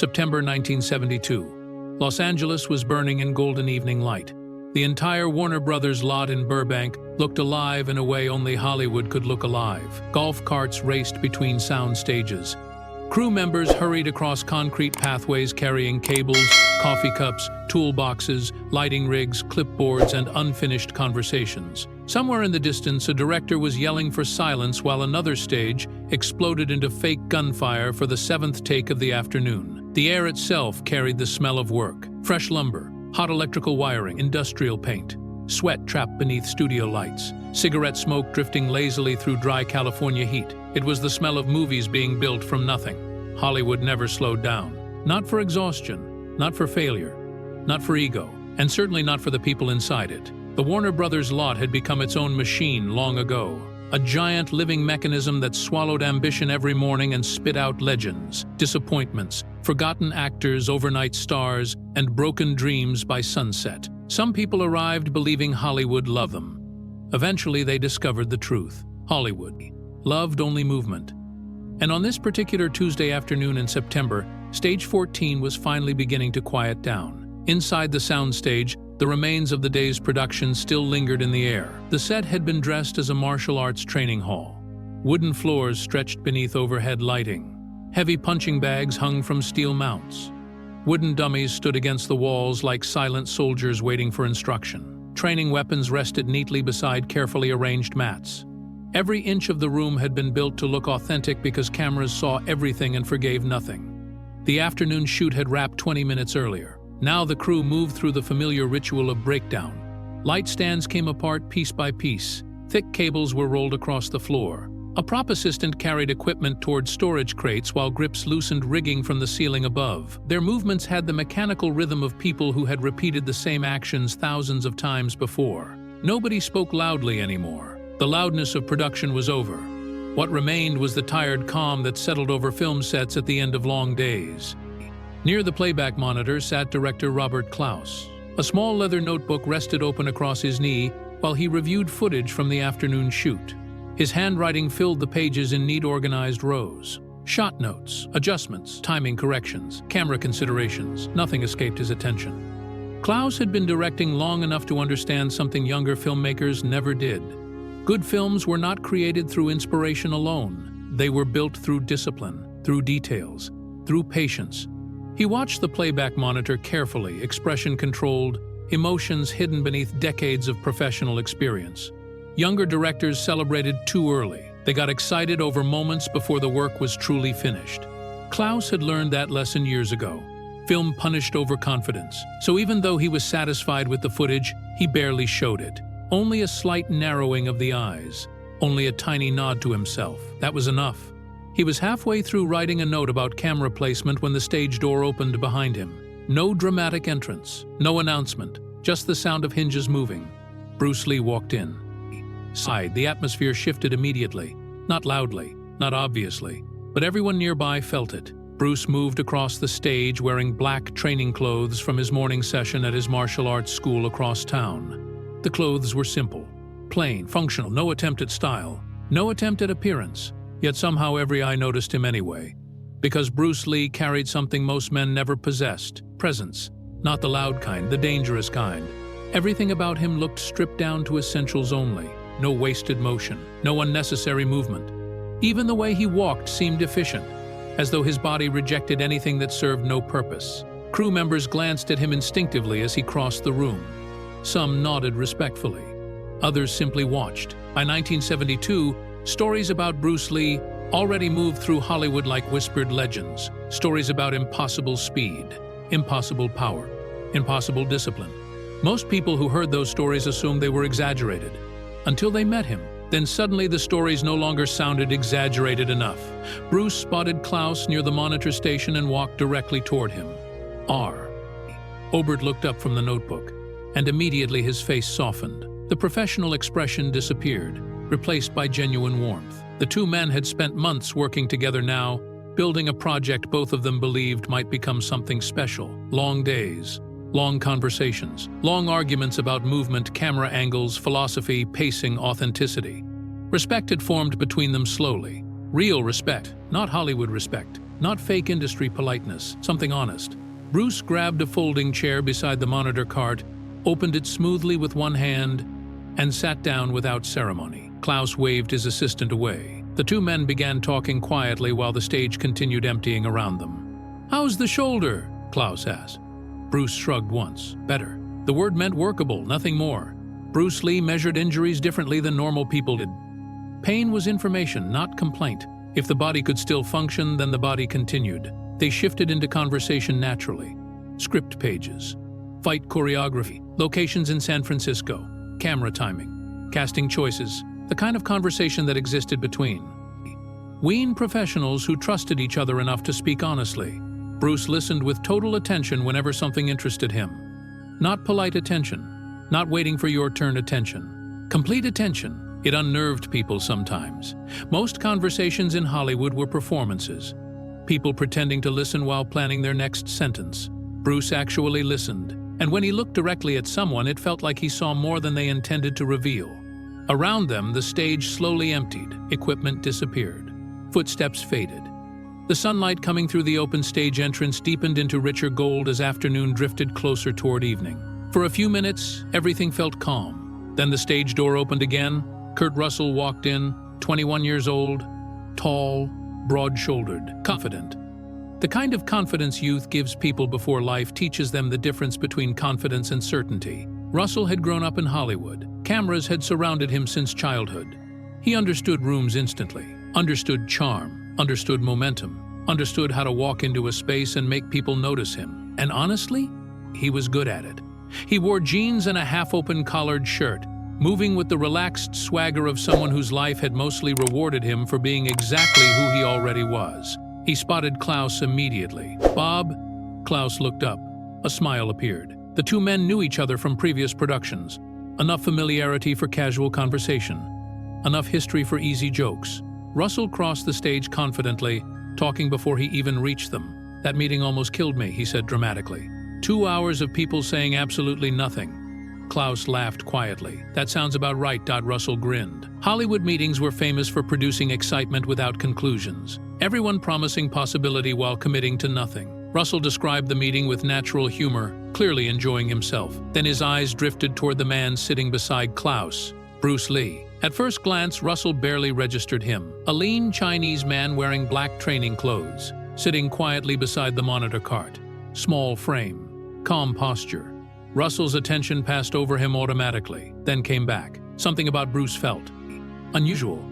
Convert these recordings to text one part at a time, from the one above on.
September 1972. Los Angeles was burning in golden evening light. The entire Warner Brothers lot in Burbank looked alive in a way only Hollywood could look alive. Golf carts raced between sound stages. Crew members hurried across concrete pathways carrying cables, coffee cups, toolboxes, lighting rigs, clipboards, and unfinished conversations. Somewhere in the distance, a director was yelling for silence while another stage exploded into fake gunfire for the seventh take of the afternoon. The air itself carried the smell of work. Fresh lumber, hot electrical wiring, industrial paint, sweat trapped beneath studio lights, cigarette smoke drifting lazily through dry California heat. It was the smell of movies being built from nothing. Hollywood never slowed down. Not for exhaustion, not for failure, not for ego, and certainly not for the people inside it. The Warner Brothers lot had become its own machine long ago. A giant living mechanism that swallowed ambition every morning and spit out legends, disappointments, forgotten actors, overnight stars, and broken dreams by sunset. Some people arrived believing Hollywood loved them. Eventually they discovered the truth. Hollywood loved only movement. And on this particular Tuesday afternoon in September, Stage 14 was finally beginning to quiet down. Inside the soundstage, the remains of the day's production still lingered in the air. The set had been dressed as a martial arts training hall. Wooden floors stretched beneath overhead lighting. Heavy punching bags hung from steel mounts. Wooden dummies stood against the walls like silent soldiers waiting for instruction. Training weapons rested neatly beside carefully arranged mats. Every inch of the room had been built to look authentic because cameras saw everything and forgave nothing. The afternoon shoot had wrapped 20 minutes earlier. Now the crew moved through the familiar ritual of breakdown. Light stands came apart piece by piece. Thick cables were rolled across the floor. A prop assistant carried equipment toward storage crates while grips loosened rigging from the ceiling above. Their movements had the mechanical rhythm of people who had repeated the same actions thousands of times before. Nobody spoke loudly anymore. The loudness of production was over. What remained was the tired calm that settled over film sets at the end of long days. Near the playback monitor sat director Robert Klaus. A small leather notebook rested open across his knee while he reviewed footage from the afternoon shoot. His handwriting filled the pages in neat organized rows. Shot notes, adjustments, timing corrections, camera considerations, nothing escaped his attention. Klaus had been directing long enough to understand something younger filmmakers never did. Good films were not created through inspiration alone. They were built through discipline, through details, through patience. He watched the playback monitor carefully, expression controlled, emotions hidden beneath decades of professional experience. Younger directors celebrated too early. They got excited over moments before the work was truly finished. Klaus had learned that lesson years ago. Film punished overconfidence. So even though he was satisfied with the footage, he barely showed it. Only a slight narrowing of the eyes. Only a tiny nod to himself. That was enough. He was halfway through writing a note about camera placement when the stage door opened behind him. No dramatic entrance, no announcement, just the sound of hinges moving. Bruce Lee walked in. Sighed. The atmosphere shifted immediately. Not loudly, not obviously, but everyone nearby felt it. Bruce moved across the stage wearing black training clothes from his morning session at his martial arts school across town. The clothes were simple, plain, functional, no attempt at style, no attempt at appearance. Yet somehow every eye noticed him anyway. Because Bruce Lee carried something most men never possessed: presence. Not the loud kind, the dangerous kind. Everything about him looked stripped down to essentials only. No wasted motion, no unnecessary movement. Even the way he walked seemed efficient, as though his body rejected anything that served no purpose. Crew members glanced at him instinctively as he crossed the room. Some nodded respectfully. Others simply watched. By 1972, stories about Bruce Lee already moved through Hollywood like whispered legends. Stories about impossible speed, impossible power, impossible discipline. Most people who heard those stories assumed they were exaggerated. Until they met him. Then suddenly the stories no longer sounded exaggerated enough. Bruce spotted Klaus near the monitor station and walked directly toward him. R. Obert looked up from the notebook, and immediately his face softened. The professional expression disappeared, replaced by genuine warmth. The two men had spent months working together now, building a project both of them believed might become something special. Long days, long conversations, long arguments about movement, camera angles, philosophy, pacing, authenticity. Respect had formed between them slowly. Real respect, not Hollywood respect. not fake industry politeness, something honest. Bruce grabbed a folding chair beside the monitor cart, opened it smoothly with one hand, and sat down without ceremony. Klaus waved his assistant away. The two men began talking quietly while the stage continued emptying around them. "How's the shoulder?" Klaus asked. Bruce shrugged once. "Better." The word meant workable, nothing more. Bruce Lee measured injuries differently than normal people did. Pain was information, not complaint. If the body could still function, then the body continued. They shifted into conversation naturally. Script pages, fight choreography, locations in San Francisco, camera timing, casting choices, the kind of conversation that existed between wean professionals who trusted each other enough to speak honestly. Bruce listened with total attention whenever something interested him. Not polite attention, not waiting for your turn attention. Complete attention. It unnerved people sometimes. Most conversations in Hollywood were performances. People pretending to listen while planning their next sentence. Bruce actually listened, and when he looked directly at someone, it felt like he saw more than they intended to reveal. Around them, the stage slowly emptied, equipment disappeared, footsteps faded. The sunlight coming through the open stage entrance deepened into richer gold as afternoon drifted closer toward evening. For a few minutes, everything felt calm. Then the stage door opened again. Kurt Russell walked in, 21 years old, tall, broad-shouldered, confident. The kind of confidence youth gives people before life teaches them the difference between confidence and certainty. Russell had grown up in Hollywood. Cameras had surrounded him since childhood. He understood rooms instantly, understood charm, understood momentum, understood how to walk into a space and make people notice him. And honestly, he was good at it. He wore jeans and a half-open collared shirt, moving with the relaxed swagger of someone whose life had mostly rewarded him for being exactly who he already was. He spotted Klaus immediately. "Bob?" Klaus looked up. A smile appeared. The two men knew each other from previous productions. Enough familiarity for casual conversation. Enough history for easy jokes. Russell crossed the stage confidently, talking before he even reached them. "That meeting almost killed me," he said dramatically. 2 hours of people saying absolutely nothing. Klaus laughed quietly. "That sounds about right." Russell grinned. Hollywood meetings were famous for producing excitement without conclusions. Everyone promising possibility while committing to nothing. Russell described the meeting with natural humor, clearly enjoying himself. Then his eyes drifted toward the man sitting beside Klaus, Bruce Lee. At first glance, Russell barely registered him. A lean Chinese man wearing black training clothes, sitting quietly beside the monitor cart. Small frame, calm posture. Russell's attention passed over him automatically, then came back. Something about Bruce felt unusual.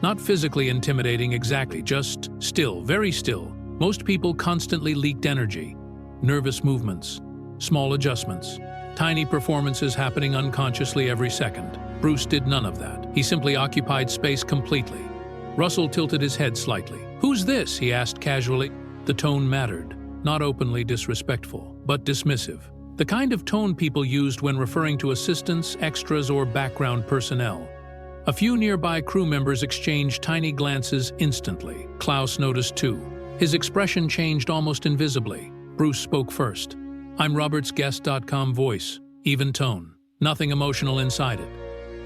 Not physically intimidating exactly, just still, very still. Most people constantly leaked energy. Nervous movements, small adjustments, tiny performances happening unconsciously every second. Bruce did none of that. He simply occupied space completely. Russell tilted his head slightly. "Who's this?" he asked casually. The tone mattered, not openly disrespectful, but dismissive. The kind of tone people used when referring to assistants, extras, or background personnel. A few nearby crew members exchanged tiny glances instantly. Klaus noticed too. His expression changed almost invisibly. Bruce spoke first. "I'm RobertsGuest.com voice, even tone. Nothing emotional inside it."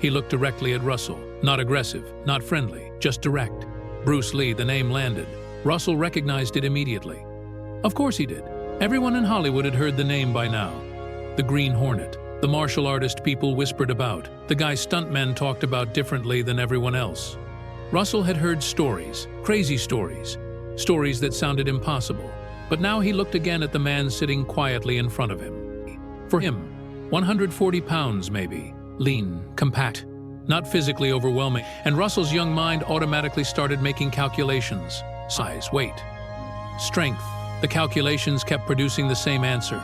He looked directly at Russell. Not aggressive, not friendly, just direct. Bruce Lee, the name landed. Russell recognized it immediately. Of course he did. Everyone in Hollywood had heard the name by now. The Green Hornet, the martial artist people whispered about, the guy stuntmen talked about differently than everyone else. Russell had heard stories, crazy stories, stories that sounded impossible. But now he looked again at the man sitting quietly in front of him. For him, 140 pounds maybe, lean, compact, not physically overwhelming, and Russell's young mind automatically started making calculations. Size, weight, strength. The calculations kept producing the same answer.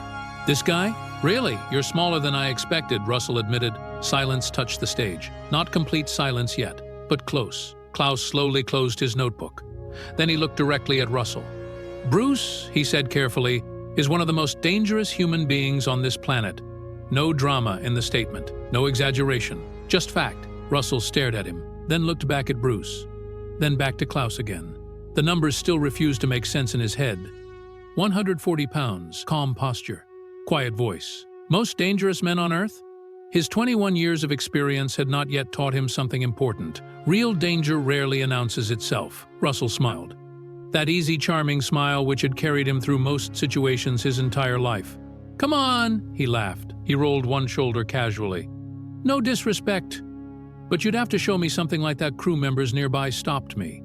"This guy? Really? You're smaller than I expected," Russell admitted. Silence touched the stage. Not complete silence yet, but close. Klaus slowly closed his notebook. Then he looked directly at Russell. "Bruce," he said carefully, "is one of the most dangerous human beings on this planet." No drama in the statement, no exaggeration, just fact. Russell stared at him, then looked back at Bruce, then back to Klaus again. The numbers still refused to make sense in his head. 140 pounds, calm posture, quiet voice. Most dangerous men on Earth? His 21 years of experience had not yet taught him something important. Real danger rarely announces itself. Russell smiled. That easy, charming smile which had carried him through most situations his entire life. "Come on," he laughed. He rolled one shoulder casually. "No disrespect, but you'd have to show me something like that crew members nearby stopped me."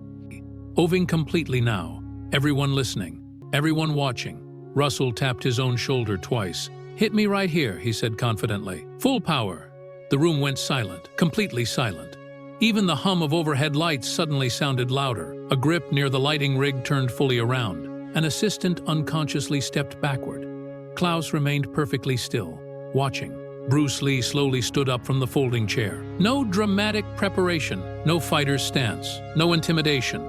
Oving completely now, everyone listening, everyone watching, Russell tapped his own shoulder twice. "Hit me right here," he said confidently. "Full power." The room went silent, completely silent. Even the hum of overhead lights suddenly sounded louder. A grip near the lighting rig turned fully around. An assistant unconsciously stepped backward. Klaus remained perfectly still, watching. Bruce Lee slowly stood up from the folding chair. No dramatic preparation, no fighter's stance, no intimidation.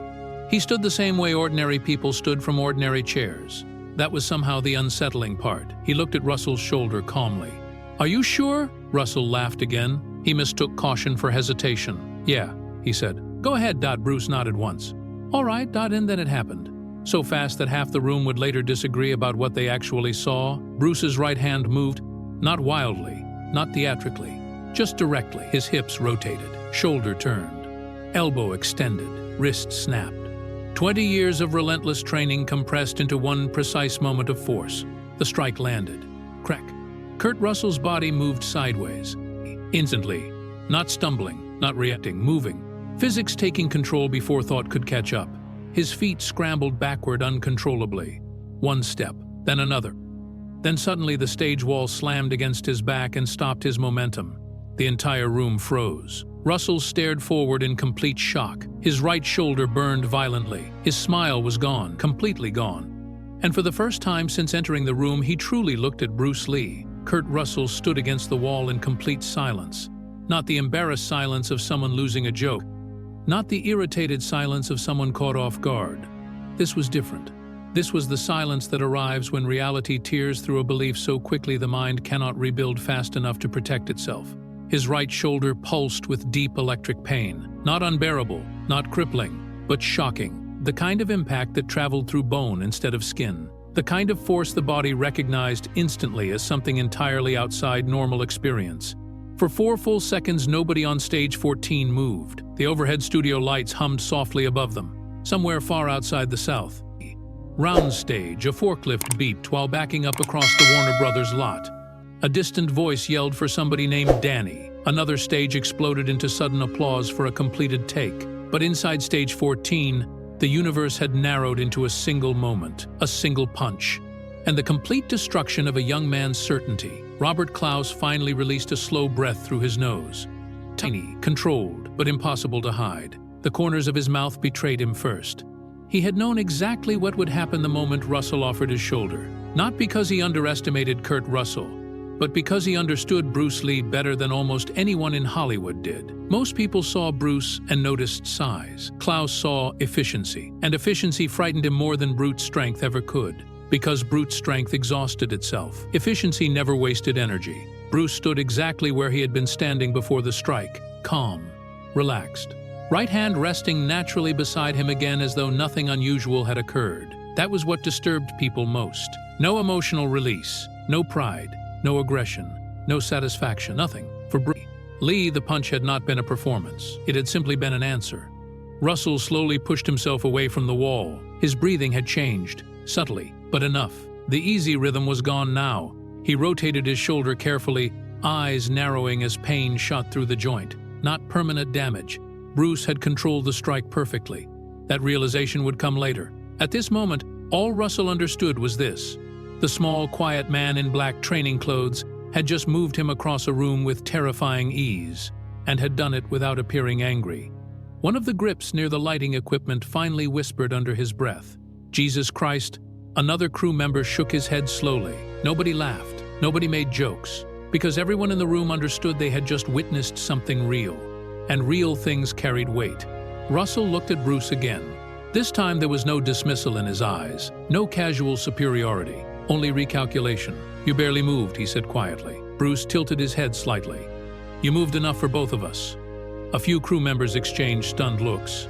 He stood the same way ordinary people stood from ordinary chairs. That was somehow the unsettling part. He looked at Russell's shoulder calmly. "Are you sure?" Russell laughed again. He mistook caution for hesitation. "Yeah," he said. "Go ahead." Bruce nodded once. "All right." And then it happened. So fast that half the room would later disagree about what they actually saw. Bruce's right hand moved, not wildly, not theatrically, just directly. His hips rotated, shoulder turned, elbow extended, wrist snapped. 20 years of relentless training compressed into one precise moment of force. The strike landed. Crack. Kurt Russell's body moved sideways. Instantly. Not stumbling, not reacting, moving. Physics taking control before thought could catch up. His feet scrambled backward uncontrollably. One step, then another. Then suddenly the stage wall slammed against his back and stopped his momentum. The entire room froze. Russell stared forward in complete shock. His right shoulder burned violently. His smile was gone, completely gone. And for the first time since entering the room, he truly looked at Bruce Lee. Kurt Russell stood against the wall in complete silence. Not the embarrassed silence of someone losing a joke. Not the irritated silence of someone caught off guard. This was different. This was the silence that arrives when reality tears through a belief so quickly the mind cannot rebuild fast enough to protect itself. His right shoulder pulsed with deep electric pain. Not unbearable, not crippling, but shocking. The kind of impact that traveled through bone instead of skin. The kind of force the body recognized instantly as something entirely outside normal experience. For 4 full seconds, nobody on stage 14 moved. The overhead studio lights hummed softly above them, somewhere far outside the south. Round stage, a forklift beeped while backing up across the Warner Brothers lot. A distant voice yelled for somebody named Danny. Another stage exploded into sudden applause for a completed take. But inside stage 14, the universe had narrowed into a single moment, a single punch, and the complete destruction of a young man's certainty. Robert Klaus finally released a slow breath through his nose. Tiny, controlled, but impossible to hide. The corners of his mouth betrayed him first. He had known exactly what would happen the moment Russell offered his shoulder. Not because he underestimated Kurt Russell, but because he understood Bruce Lee better than almost anyone in Hollywood did. Most people saw Bruce and noticed size. Klaus saw efficiency, and efficiency frightened him more than brute strength ever could. Because brute strength exhausted itself. Efficiency never wasted energy. Bruce stood exactly where he had been standing before the strike, calm, relaxed. Right hand resting naturally beside him again as though nothing unusual had occurred. That was what disturbed people most. No emotional release, no pride, no aggression, no satisfaction, nothing. For Bruce Lee, the punch had not been a performance. It had simply been an answer. Russell slowly pushed himself away from the wall. His breathing had changed, subtly, but enough. The easy rhythm was gone now. He rotated his shoulder carefully, eyes narrowing as pain shot through the joint. Not permanent damage. Bruce had controlled the strike perfectly. That realization would come later. At this moment, all Russell understood was this. The small, quiet man in black training clothes had just moved him across a room with terrifying ease, and had done it without appearing angry. One of the grips near the lighting equipment finally whispered under his breath, "Jesus Christ." Another crew member shook his head slowly. Nobody laughed. Nobody made jokes. Because everyone in the room understood they had just witnessed something real. And real things carried weight. Russell looked at Bruce again. This time there was no dismissal in his eyes, no casual superiority, only recalculation. "You barely moved," he said quietly. Bruce tilted his head slightly. "You moved enough for both of us." A few crew members exchanged stunned looks.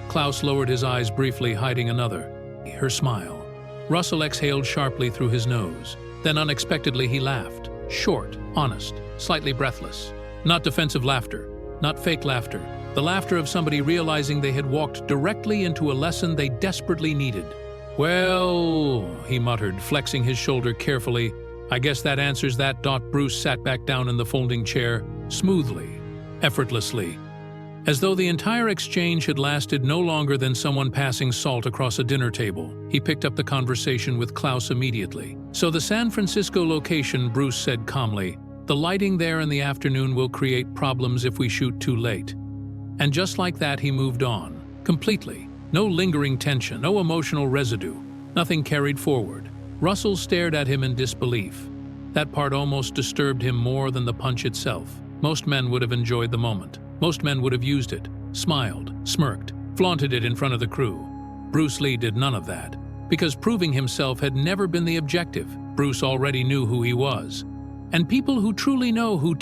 Klaus lowered his eyes briefly, hiding another. Her smile. Russell exhaled sharply through his nose. Then unexpectedly he laughed. Short, honest, slightly breathless. Not defensive laughter. Not fake laughter. the laughter of somebody realizing they had walked directly into a lesson they desperately needed. "Well," he muttered, flexing his shoulder carefully, "I guess that answers that." Bruce sat back down in the folding chair, smoothly, effortlessly, as though the entire exchange had lasted no longer than someone passing salt across a dinner table. He picked up the conversation with Klaus immediately. "So the San Francisco location," Bruce said calmly. "The lighting there in the afternoon will create problems if we shoot too late." And just like that, he moved on, completely. No lingering tension, no emotional residue, nothing carried forward. Russell stared at him in disbelief. That part almost disturbed him more than the punch itself. Most men would have enjoyed the moment. Most men would have used it, smiled, smirked, flaunted it in front of the crew. Bruce Lee did none of that, because proving himself had never been the objective. Bruce already knew who he was. And people who truly know who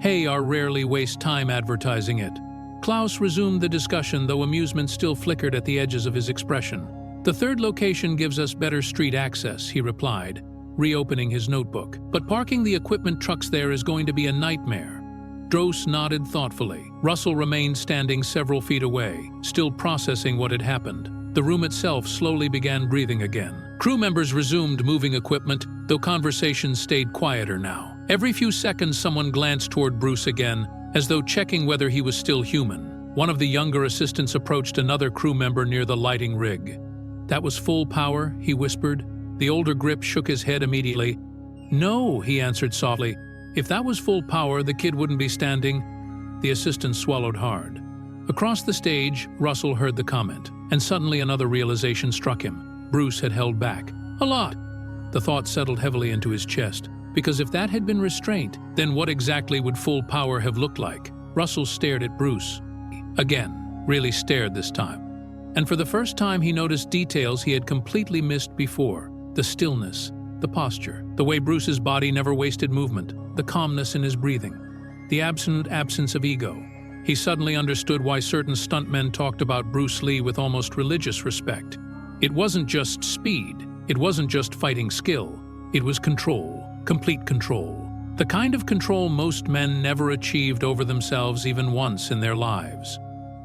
Hey are rarely waste time advertising it. Klaus resumed the discussion, though amusement still flickered at the edges of his expression. "The third location gives us better street access," he replied, reopening his notebook. "But parking the equipment trucks there is going to be a nightmare." Dross nodded thoughtfully. Russell remained standing several feet away, still processing what had happened. The room itself slowly began breathing again. Crew members resumed moving equipment, though conversations stayed quieter now. Every few seconds someone glanced toward Bruce again, as though checking whether he was still human. One of the younger assistants approached another crew member near the lighting rig. "That was full power?" he whispered. The older grip shook his head immediately. "No," he answered softly. "If that was full power, the kid wouldn't be standing." The assistant swallowed hard. Across the stage, Russell heard the comment, and suddenly another realization struck him. Bruce had held back. A lot. The thought settled heavily into his chest. Because if that had been restraint, then what exactly would full power have looked like? Russell stared at Bruce. Again, really stared this time. And for the first time he noticed details he had completely missed before. The stillness, the posture, the way Bruce's body never wasted movement, the calmness in his breathing, the absolute absence of ego. He suddenly understood why certain stuntmen talked about Bruce Lee with almost religious respect. It wasn't just speed, it wasn't just fighting skill, it was control. Complete control. The kind of control most men never achieved over themselves even once in their lives.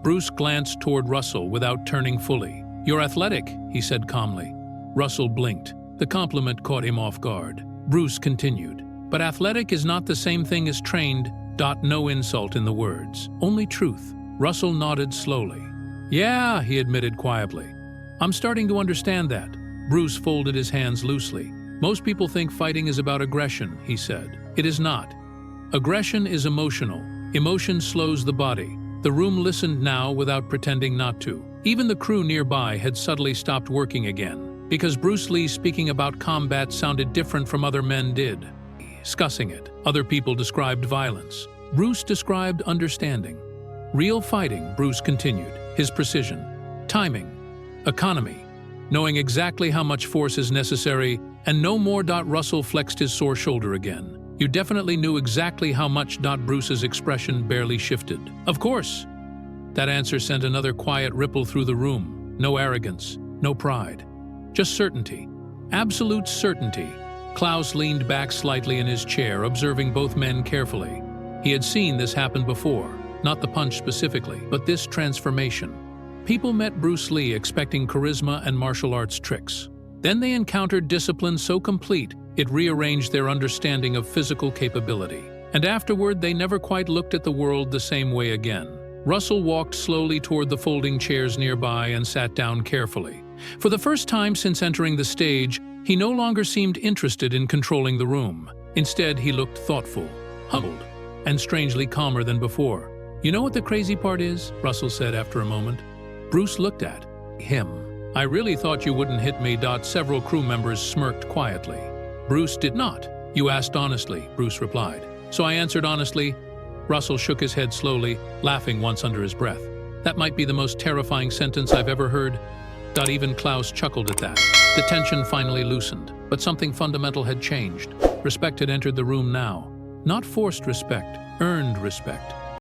Bruce glanced toward Russell without turning fully. "You're athletic," he said calmly. Russell blinked. The compliment caught him off guard. Bruce continued, "But athletic is not the same thing as trained." No insult in the words, only truth. Russell nodded slowly. "Yeah," he admitted quietly. "I'm starting to understand that." Bruce folded his hands loosely. "Most people think fighting is about aggression," he said. "It is not. Aggression is emotional. Emotion slows the body." The room listened now without pretending not to. Even the crew nearby had subtly stopped working again, because Bruce Lee speaking about combat sounded different from other men did. Discussing it, other people described violence. Bruce described understanding. Real fighting, Bruce continued, his precision, timing, economy, knowing exactly how much force is necessary, and no more. Russell flexed his sore shoulder again. "You definitely knew exactly how much." Bruce's expression barely shifted. "Of course." That answer sent another quiet ripple through the room. No arrogance, no pride. Just certainty. Absolute certainty. Klaus leaned back slightly in his chair, observing both men carefully. He had seen this happen before, not the punch specifically, but this transformation. People met Bruce Lee expecting charisma and martial arts tricks. Then they encountered discipline so complete, it rearranged their understanding of physical capability. And afterward, they never quite looked at the world the same way again. Russell walked slowly toward the folding chairs nearby and sat down carefully. For the first time since entering the stage, he no longer seemed interested in controlling the room. Instead, he looked thoughtful, humbled, and strangely calmer than before. "You know what the crazy part is?" Russell said after a moment. Bruce looked at him. "I really thought you wouldn't hit me." Several crew members smirked quietly. Bruce did not. "You asked honestly," Bruce replied. "So I answered honestly." Russell shook his head slowly, laughing once under his breath. "That might be the most terrifying sentence I've ever heard." Even Klaus chuckled at that. The tension finally loosened, but something fundamental had changed. Respect had entered the room now. Not forced respect, earned respect.